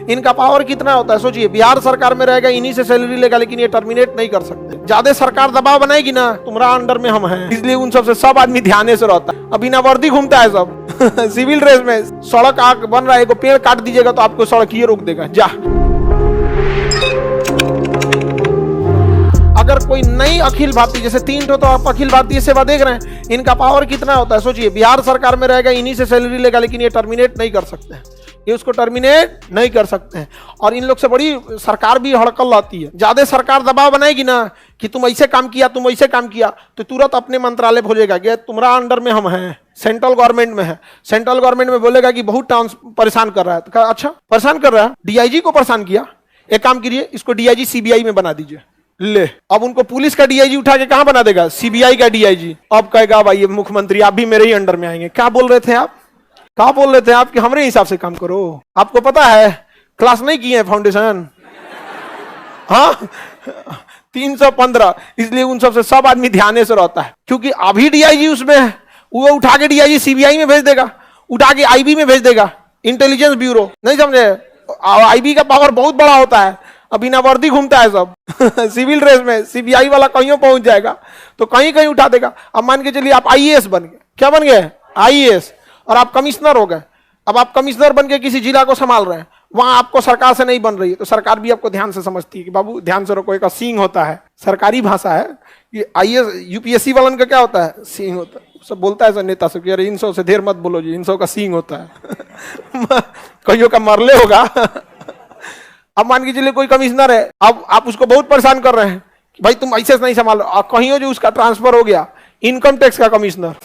इनका पावर कितना होता है सोचिए। बिहार सरकार में रहेगा, इन्हीं से सैलरी लेगा, लेकिन ये टर्मिनेट नहीं कर सकते। ज्यादा सरकार दबाव बनाएगी ना, तुम्हारा अंडर में हम हैं, इसलिए उन सबसे सब आदमी ध्यान से रहता है। अब बिना वर्दी घूमता है सब सिविल ड्रेस में। सड़क आग बन रहा है, एगो पेड़ काट दीजिएगा तो आपको सड़क ये रोक देगा। जा, अगर कोई नई अखिल भारतीय, जैसे 3 तो आप अखिल भारतीय सेवा देख रहे हैं, इनका पावर कितना होता है सोचिए। बिहार सरकार में रहेगा, इन्हीं से सैलरी लेगा, लेकिन ये टर्मिनेट नहीं कर सकते हैं, ये उसको टर्मिनेट नहीं कर सकते हैं। और इन लोग से बड़ी सरकार भी हड़कल रहती है। ज्यादा सरकार दबाव बनाएगी ना कि तुम ऐसे काम किया, तुम ऐसे काम किया, तो तुरंत अपने मंत्रालय खोजेगा कि तुम्हारा अंडर में हम हैं, सेंट्रल गवर्नमेंट में है। सेंट्रल गवर्नमेंट में बोलेगा कि बहुत परेशान कर रहा है, तो अच्छा परेशान कर रहा है, डीआईजी को परेशान किया, एक काम करिए, इसको डीआईजी सीबीआई में बना दीजिए। ले, अब उनको पुलिस का डीआईजी उठा के कहां बना देगा, सीबीआई का डीआईजी। अब कहेगा भाई मुख्यमंत्री आप भी मेरे ही अंडर में आएंगे। क्या बोल रहे थे आप, क्या बोल रहे थे आप कि हमारे हिसाब से काम करो। आपको पता है क्लास नहीं किए फाउंडेशन, हाँ 315, इसलिए उन सबसे सब आदमी ध्यान से रहता है। क्योंकि अभी डीआईजी उसमें है, वो उठा के डीआईजी सीबीआई में भेज देगा, उठा के आईबी में भेज देगा, इंटेलिजेंस ब्यूरो। नहीं समझे, आईबी का पावर बहुत बड़ा होता है। अब बिना वर्दी घूमता है सब सिविल ड्रेस में, सीबीआई वाला कहीं पहुंच जाएगा तो कहीं कहीं उठा देगा। अब मान के चलिए आप आईएएस बन गए, क्या बन गए, आईएएस, और आप कमिश्नर हो गए। अब आप कमिश्नर बन के किसी जिला को संभाल रहे हैं, वहां आपको सरकार से नहीं बन रही है, तो सरकार भी आपको ध्यान से समझती है कि बाबू ध्यान से रखो, एक सींग होता है, सरकारी भाषा है कि आईएएस यूपीएससी वालन का क्या होता है, सींग होता है। सब बोलता है नेता सब, अरे इन सौ से देर मत बोलो जी, इन सौ का सींग होता है कईयों का मरले होगा अब मान के चलिए कोई कमिश्नर है, अब आप उसको बहुत परेशान कर रहे हैं कि भाई तुम ऐसे नहीं संभाल, कहीं जो उसका ट्रांसफर हो गया इनकम टैक्स का कमिश्नर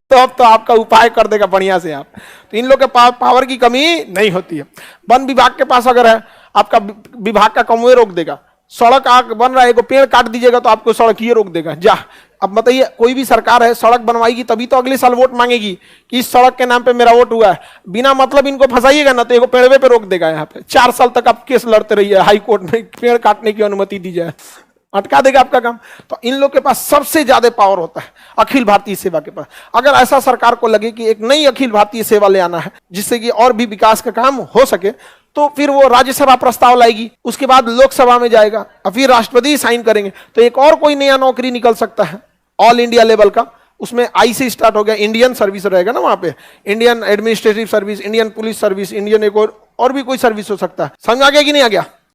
तो अब तो आपका उपाय कर देगा बढ़िया से आप। तो इन लोग के पावर की कमी नहीं होती है। वन विभाग के पास अगर है, आपका विभाग का कमवे रोक देगा। सड़क आग बन रहा है, एगो पेड़ काट दीजिएगा तो आपको सड़क ये रोक देगा। जा, अब बताइए, कोई भी सरकार है सड़क बनवाएगी तभी तो अगले साल वोट मांगेगी कि इस सड़क के नाम पे मेरा वोट हुआ है। बिना मतलब इनको फंसाइएगा ना तो एगो पेड़वे पे रोक देगा। यहाँ पे 4 साल तक आप केस लड़ते रहिए हाई कोर्ट में, पेड़ काटने की अनुमति दी जाए, अटका देगा आपका काम। तो इन लोग के पास सबसे ज्यादा पावर होता है अखिल भारतीय सेवा के पास। अगर ऐसा सरकार को लगे कि एक नई अखिल भारतीय सेवा ले आना है जिससे कि और भी विकास का काम हो सके, तो फिर वो राज्यसभा प्रस्ताव लाएगी, उसके बाद लोकसभा में जाएगा और फिर राष्ट्रपति साइन करेंगे, तो एक और कोई नया नौकरी निकल सकता है ऑल इंडिया लेवल का। उसमें आई से स्टार्ट हो गया, इंडियन सर्विस रहेगा ना वहां पे, Indian administrative service, Indian police service, Indian एक और भी कोई सर्विस हो सकता है। समझ आ गया कि नहीं आ गया?